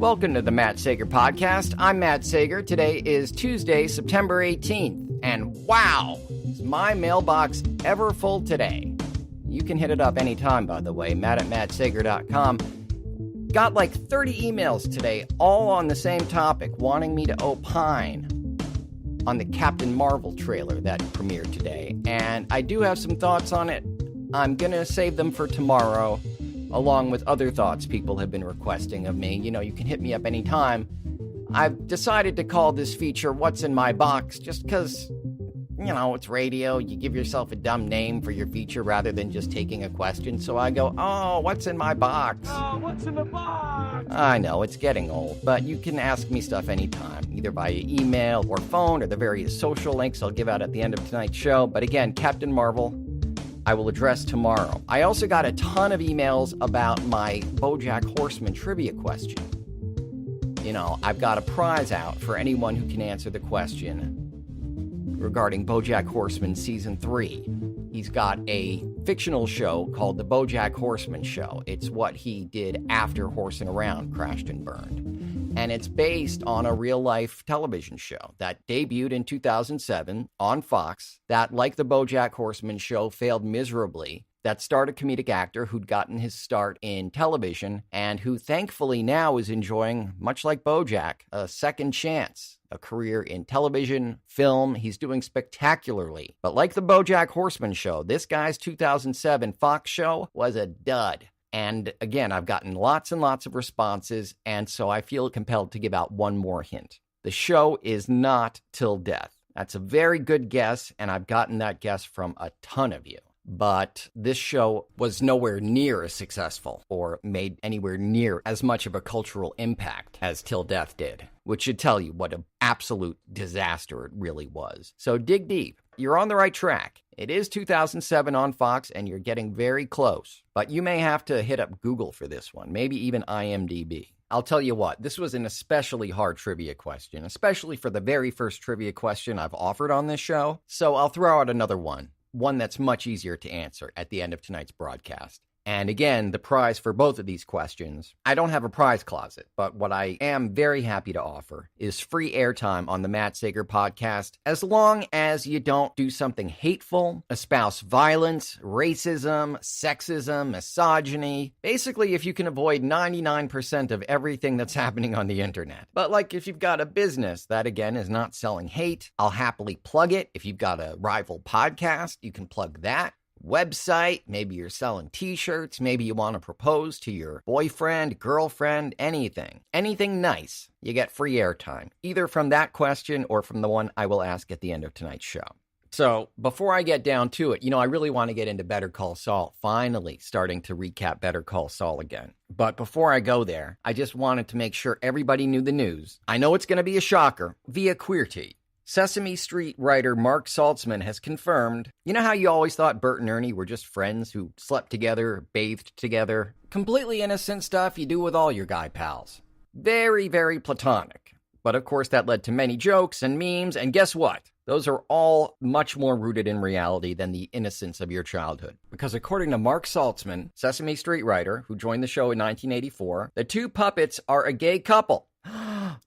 Welcome to the Matt Sager Podcast. I'm Matt Sager. Today is Tuesday, September 18th. And wow, is my mailbox ever full today. You can hit it up anytime, by the way, matt@mattsager.com. Got like 30 emails today, all on the same topic, wanting me to opine on the Captain Marvel trailer that premiered today. And I do have some thoughts on it. I'm going to save them for tomorrow, along with other thoughts people have been requesting of me. You know, you can hit me up anytime. I've decided to call this feature What's in My Box just because, you know, it's radio. You give yourself a dumb name for your feature rather than just taking a question. So I go, oh, what's in my box? Oh, what's in the box? I know, it's getting old, but you can ask me stuff anytime, either via email or phone or the various social links I'll give out at the end of tonight's show. But again, Captain Marvel, I will address tomorrow. I also got a ton of emails about my Bojack Horseman trivia question. You know, I've got a prize out for anyone who can answer the question regarding Bojack Horseman Season 3. He's got a fictional show called The Bojack Horseman Show. It's what he did after Horsing Around crashed and burned. And it's based on a real-life television show that debuted in 2007 on Fox that, like The Bojack Horseman Show, failed miserably. That starred a comedic actor who'd gotten his start in television and who thankfully now is enjoying, much like Bojack, a second chance, a career in television, film. He's doing spectacularly. But like The Bojack Horseman Show, this guy's 2007 Fox show was a dud. And again, I've gotten lots and lots of responses, and so I feel compelled to give out one more hint. The show is not Till Death. That's a very good guess, and I've gotten that guess from a ton of you. But this show was nowhere near as successful or made anywhere near as much of a cultural impact as Till Death did, which should tell you what an absolute disaster it really was. So dig deep. You're on the right track. It is 2007 on Fox, and you're getting very close. But you may have to hit up Google for this one, maybe even IMDb. I'll tell you what, this was an especially hard trivia question, especially for the very first trivia question I've offered on this show. So I'll throw out another one that's much easier to answer at the end of tonight's broadcast. And again, the prize for both of these questions, I don't have a prize closet, but what I am very happy to offer is free airtime on the Matt Sager podcast, as long as you don't do something hateful, espouse violence, racism, sexism, misogyny. Basically, if you can avoid 99% of everything that's happening on the internet. But like if you've got a business that, again, is not selling hate, I'll happily plug it. If you've got a rival podcast, you can plug that. Website, maybe you're selling t-shirts, maybe you want to propose to your boyfriend, girlfriend, anything nice, you get free airtime, either from that question or from the one I will ask at the end of tonight's show. So before I get down to it, you know, I really want to get into Better Call Saul, finally starting to recap Better Call Saul again. But before I go there, I just wanted to make sure everybody knew the news. I know it's going to be a shocker via QWERTY. Sesame Street writer Mark Saltzman has confirmed, you know how you always thought Bert and Ernie were just friends who slept together, bathed together? Completely innocent stuff you do with all your guy pals. Very, very platonic. But of course that led to many jokes and memes, and guess what? Those are all much more rooted in reality than the innocence of your childhood. Because according to Mark Saltzman, Sesame Street writer, who joined the show in 1984, the two puppets are a gay couple.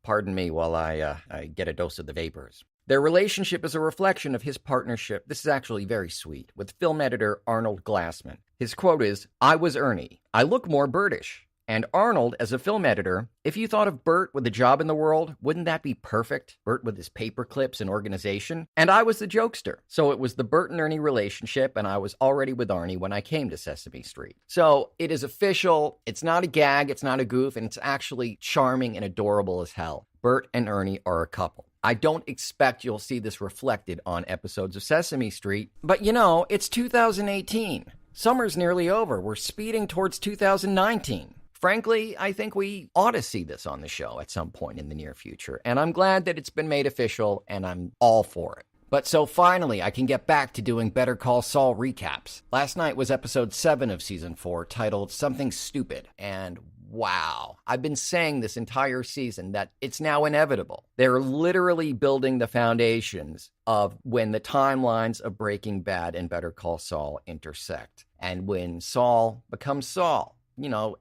Pardon me while I get a dose of the vapors. Their relationship is a reflection of his partnership, this is actually very sweet, with film editor Arnold Glassman. His quote is, "I was Ernie. I look more Bertish." And Arnold, as a film editor, if you thought of Bert with a job in the world, wouldn't that be perfect? Bert with his paper clips and organization. And I was the jokester. So it was the Bert and Ernie relationship, and I was already with Arnie when I came to Sesame Street. So it is official. It's not a gag. It's not a goof. And it's actually charming and adorable as hell. Bert and Ernie are a couple. I don't expect you'll see this reflected on episodes of Sesame Street. But you know, it's 2018. Summer's nearly over. We're speeding towards 2019. Frankly, I think we ought to see this on the show at some point in the near future, and I'm glad that it's been made official, and I'm all for it. But so finally, I can get back to doing Better Call Saul recaps. Last night was episode 7 of season 4, titled Something Stupid, and wow, I've been saying this entire season that it's now inevitable. They're literally building the foundations of when the timelines of Breaking Bad and Better Call Saul intersect, and when Saul becomes Saul.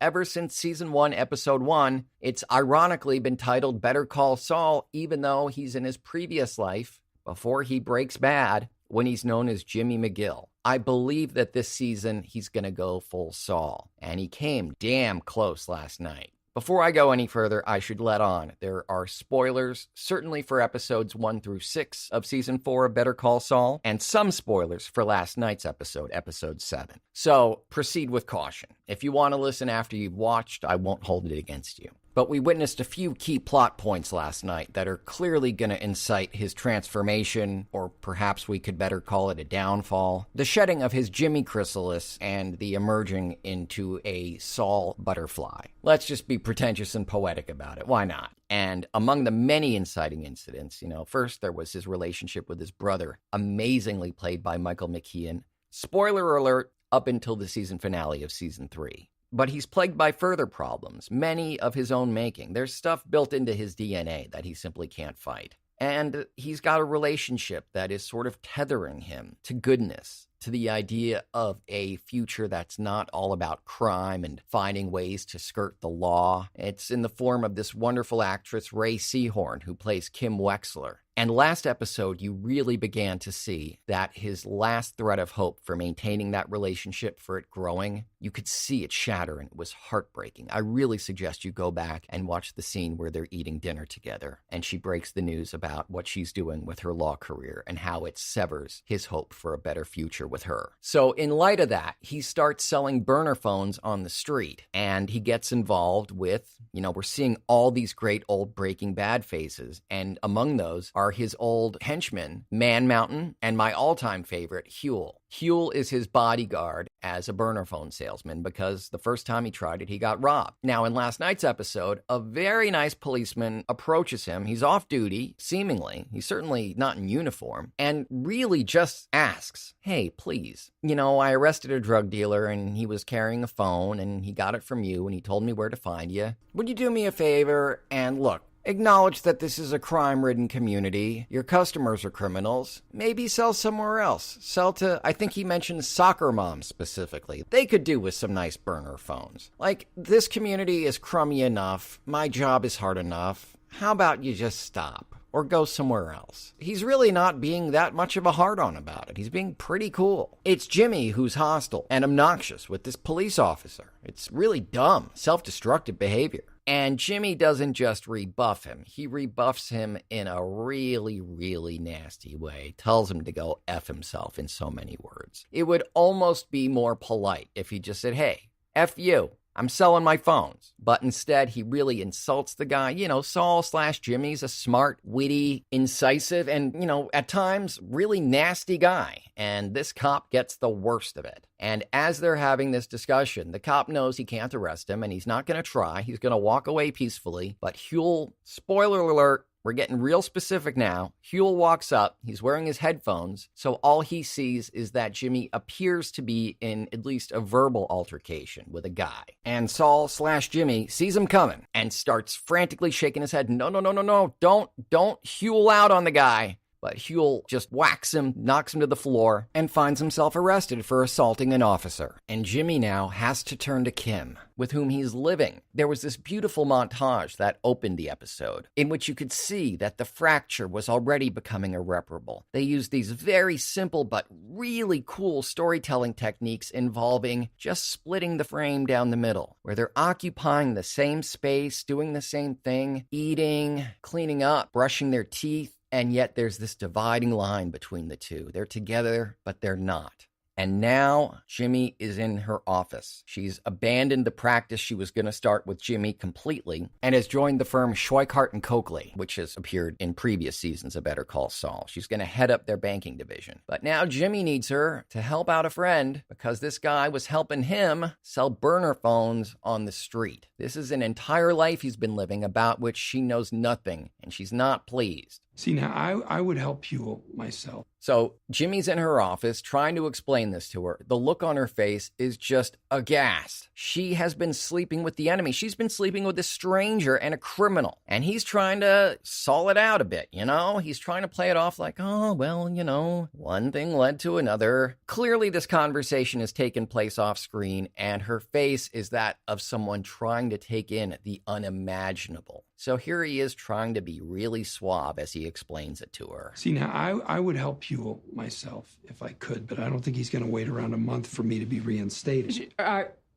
ever since season 1, episode 1, it's ironically been titled Better Call Saul, even though he's in his previous life, before he breaks bad, when he's known as Jimmy McGill. I believe that this season he's going to go full Saul, and he came damn close last night. Before I go any further, I should let on. There are spoilers, certainly for episodes 1 through 6 of season 4 of Better Call Saul, and some spoilers for last night's episode, episode 7. So proceed with caution. If you want to listen after you've watched, I won't hold it against you. But we witnessed a few key plot points last night that are clearly going to incite his transformation, or perhaps we could better call it a downfall, the shedding of his Jimmy chrysalis, and the emerging into a Saul butterfly. Let's just be pretentious and poetic about it. Why not? And among the many inciting incidents, first there was his relationship with his brother, amazingly played by Michael McKean. Spoiler alert, up until the season finale of season 3. But he's plagued by further problems, many of his own making. There's stuff built into his DNA that he simply can't fight. And he's got a relationship that is sort of tethering him to goodness, to the idea of a future that's not all about crime and finding ways to skirt the law. It's in the form of this wonderful actress, Ray Seahorn, who plays Kim Wexler. And last episode, you really began to see that his last thread of hope for maintaining that relationship, for it growing, you could see it shatter, and it was heartbreaking. I really suggest you go back and watch the scene where they're eating dinner together, and she breaks the news about what she's doing with her law career and how it severs his hope for a better future with her. So in light of that, he starts selling burner phones on the street, and he gets involved with, we're seeing all these great old Breaking Bad faces, and among those are his old henchmen, Man Mountain, and my all-time favorite, Huel. Huel is his bodyguard as a burner phone salesman because the first time he tried it, he got robbed. Now, in last night's episode, a very nice policeman approaches him. He's off duty, seemingly. He's certainly not in uniform, and really just asks, hey, please, I arrested a drug dealer and he was carrying a phone and he got it from you and he told me where to find you. Would you do me a favor and look, acknowledge that this is a crime-ridden community. Your customers are criminals. Maybe sell somewhere else. Sell to, I think he mentioned soccer moms specifically. They could do with some nice burner phones. This community is crummy enough. My job is hard enough. How about you just stop? Or go somewhere else. He's really not being that much of a hard-on about it. He's being pretty cool. It's Jimmy who's hostile and obnoxious with this police officer. It's really dumb, self-destructive behavior. And Jimmy doesn't just rebuff him. He rebuffs him in a really, really nasty way. Tells him to go F himself in so many words. It would almost be more polite if he just said, hey, F you. I'm selling my phones. But instead, he really insults the guy. Saul/Jimmy's a smart, witty, incisive, and, at times, really nasty guy. And this cop gets the worst of it. And as they're having this discussion, the cop knows he can't arrest him, and he's not going to try. He's going to walk away peacefully. But Huel, spoiler alert, we're getting real specific now. Huel walks up. He's wearing his headphones. So all he sees is that Jimmy appears to be in at least a verbal altercation with a guy. And Saul/Jimmy sees him coming and starts frantically shaking his head. No. Don't Huel out on the guy. But Huel just whacks him, knocks him to the floor, and finds himself arrested for assaulting an officer. And Jimmy now has to turn to Kim, with whom he's living. There was this beautiful montage that opened the episode, in which you could see that the fracture was already becoming irreparable. They used these very simple but really cool storytelling techniques involving just splitting the frame down the middle, where they're occupying the same space, doing the same thing, eating, cleaning up, brushing their teeth. And yet there's this dividing line between the two. They're together, but they're not. And now Jimmy is in her office. She's abandoned the practice she was going to start with Jimmy completely and has joined the firm Schweikart & Coakley, which has appeared in previous seasons of Better Call Saul. She's going to head up their banking division. But now Jimmy needs her to help out a friend because this guy was helping him sell burner phones on the street. This is an entire life he's been living about which she knows nothing, and and she's not pleased. See, now, I would help Huel myself. So Jimmy's in her office trying to explain this to her. The look on her face is just aghast. She has been sleeping with the enemy. She's been sleeping with a stranger and a criminal. And he's trying to saw it out a bit, you know? He's trying to play it off like, oh, well, you know, one thing led to another. Clearly, this conversation has taken place off screen, and her face is that of someone trying to take in the unimaginable. So here he is trying to be really suave as he explains it to her. See, now, I would help Huel myself if I could, but I don't think he's going to wait around a month for me to be reinstated.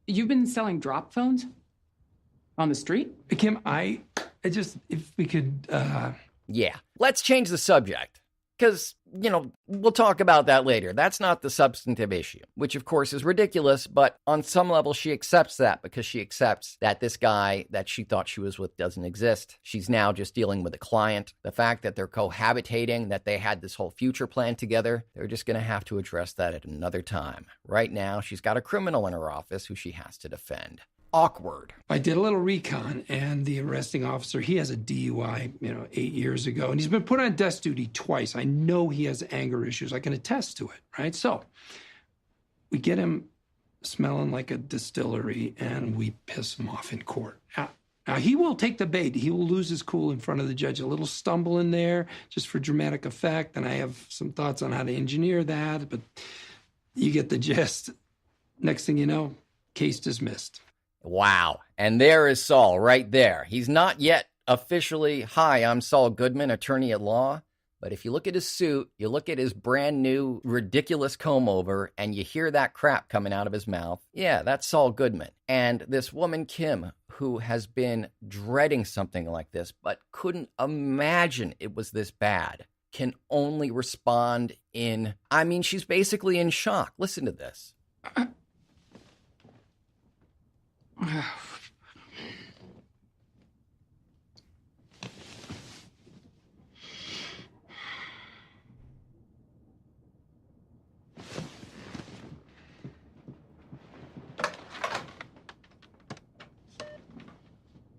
You've been selling drop phones on the street? Kim, I just, if we could, Yeah, let's change the subject. Because, you know, we'll talk about that later. That's not the substantive issue, which of course is ridiculous, but on some level she accepts that because she accepts that this guy that she thought she was with doesn't exist. She's now just dealing with a client. The fact that they're cohabitating, that they had this whole future plan together, they're just going to have to address that at another time. Right now, she's got a criminal in her office who she has to defend. Awkward. I did a little recon, and the arresting officer, he has a DUI, 8 years ago, and he's been put on desk duty twice. I know he has anger issues. I can attest to it, right? So we get him smelling like a distillery, and we piss him off in court. Now, he will take the bait. He will lose his cool in front of the judge. A little stumble in there just for dramatic effect, and I have some thoughts on how to engineer that, but you get the gist. Next thing you know, case dismissed. Wow. And there is Saul right there. He's not yet officially, hi, I'm Saul Goodman, attorney at law. But if you look at his suit, you look at his brand new ridiculous comb over, and you hear that crap coming out of his mouth. Yeah, that's Saul Goodman. And this woman, Kim, who has been dreading something like this, but couldn't imagine it was this bad, can only respond in, she's basically in shock. Listen to this.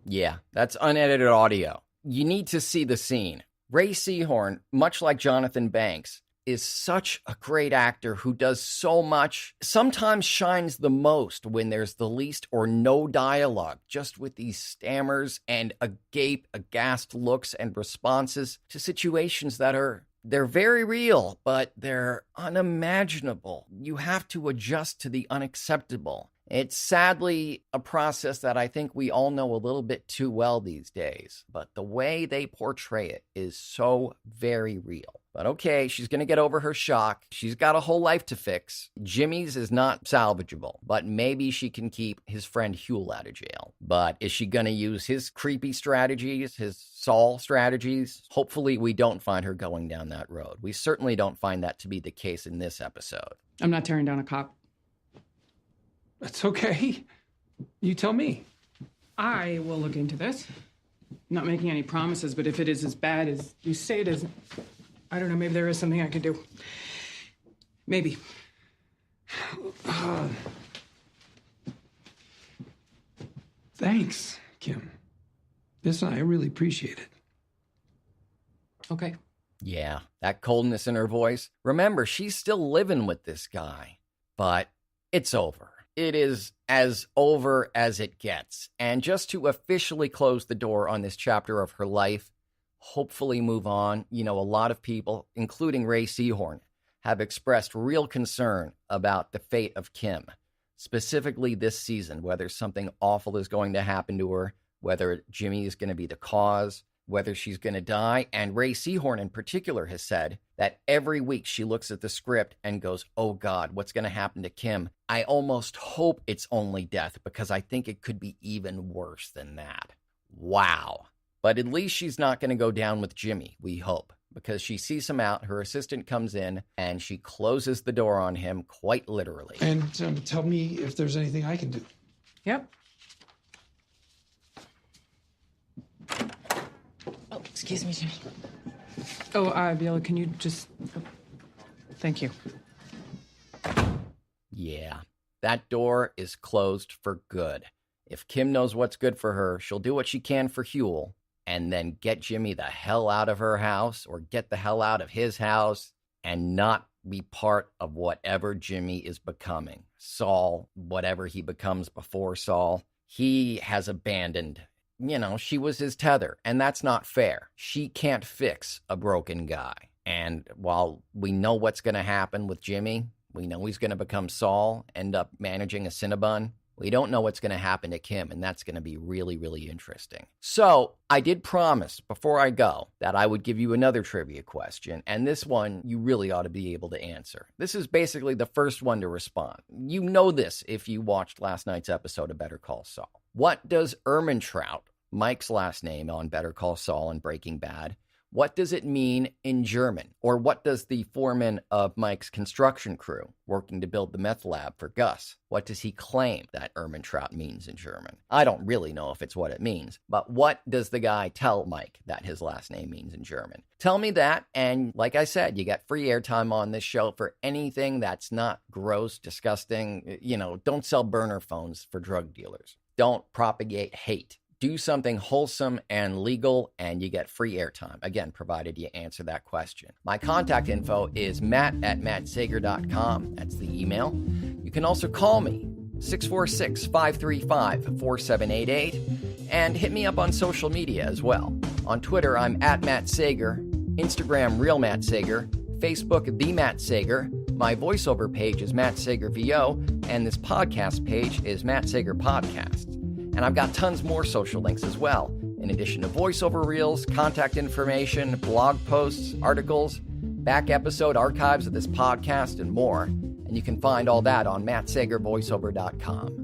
Yeah, that's unedited audio. You need to see the scene. Ray Seahorn, much like Jonathan Banks, is such a great actor who does so much, sometimes shines the most when there's the least or no dialogue, just with these stammers and agape, aghast looks and responses to situations that they're very real, but they're unimaginable. You have to adjust to the unacceptable. It's sadly a process that I think we all know a little bit too well these days, but the way they portray it is so very real. But okay, she's going to get over her shock. She's got a whole life to fix. Jimmy's is not salvageable, but maybe she can keep his friend Huel out of jail. But is she going to use his creepy strategies, his Saul strategies? Hopefully we don't find her going down that road. We certainly don't find that to be the case in this episode. I'm not tearing down a cop. That's okay. You tell me. I will look into this. I'm not making any promises, but if it is as bad as you say it is, I don't know, maybe there is something I could do. Maybe. Thanks, Kim. Listen, I really appreciate it. Okay. Yeah, that coldness in her voice. Remember, she's still living with this guy, but it's over. It is as over as it gets. And just to officially close the door on this chapter of her life, hopefully move on. A lot of people, including Ray Seahorn, have expressed real concern about the fate of Kim, specifically this season, whether something awful is going to happen to her, whether Jimmy is going to be the cause, whether she's going to die. And Ray Seahorn in particular has said that every week she looks at the script and goes, oh God, what's going to happen to Kim? I almost hope it's only death because I think it could be even worse than that. Wow. But at least she's not going to go down with Jimmy, we hope, because she sees him out, her assistant comes in, and she closes the door on him quite literally. And tell me if there's anything I can do. Yep. Oh, excuse me, Jimmy. Oh, Viola, can you just... Thank you. Yeah, that door is closed for good. If Kim knows what's good for her, she'll do what she can for Huel, and then get Jimmy the hell out of her house or get the hell out of his house and not be part of whatever Jimmy is becoming. Saul, whatever he becomes before Saul, he has abandoned. She was his tether, and that's not fair. She can't fix a broken guy. And while we know what's going to happen with Jimmy, we know he's going to become Saul, end up managing a Cinnabon. We don't know what's going to happen to Kim, and that's going to be really, really interesting. So I did promise before I go that I would give you another trivia question, and this one you really ought to be able to answer. This is basically the first one to respond. You know this if you watched last night's episode of Better Call Saul. What does Ehrmantraut, Mike's last name on Better Call Saul and Breaking Bad, what does it mean in German? Or what does the foreman of Mike's construction crew working to build the meth lab for Gus, what does he claim that Ehrmantraut means in German? I don't really know if it's what it means, but what does the guy tell Mike that his last name means in German? Tell me that, and like I said, you get free airtime on this show for anything that's not gross, disgusting. Don't sell burner phones for drug dealers. Don't propagate hate. Do something wholesome and legal, and you get free airtime. Again, provided you answer that question. My contact info is matt@mattsager.com. That's the email. You can also call me, 646-535-4788, and hit me up on social media as well. On Twitter, I'm @MattSager, Instagram, Real Matt Sager, Facebook, The Matt Sager. My voiceover page is Matt Sager VO, and this podcast page is Matt Sager Podcast. And I've got tons more social links as well, in addition to voiceover reels, contact information, blog posts, articles, back episode archives of this podcast, and more. And you can find all that on mattsagervoiceover.com.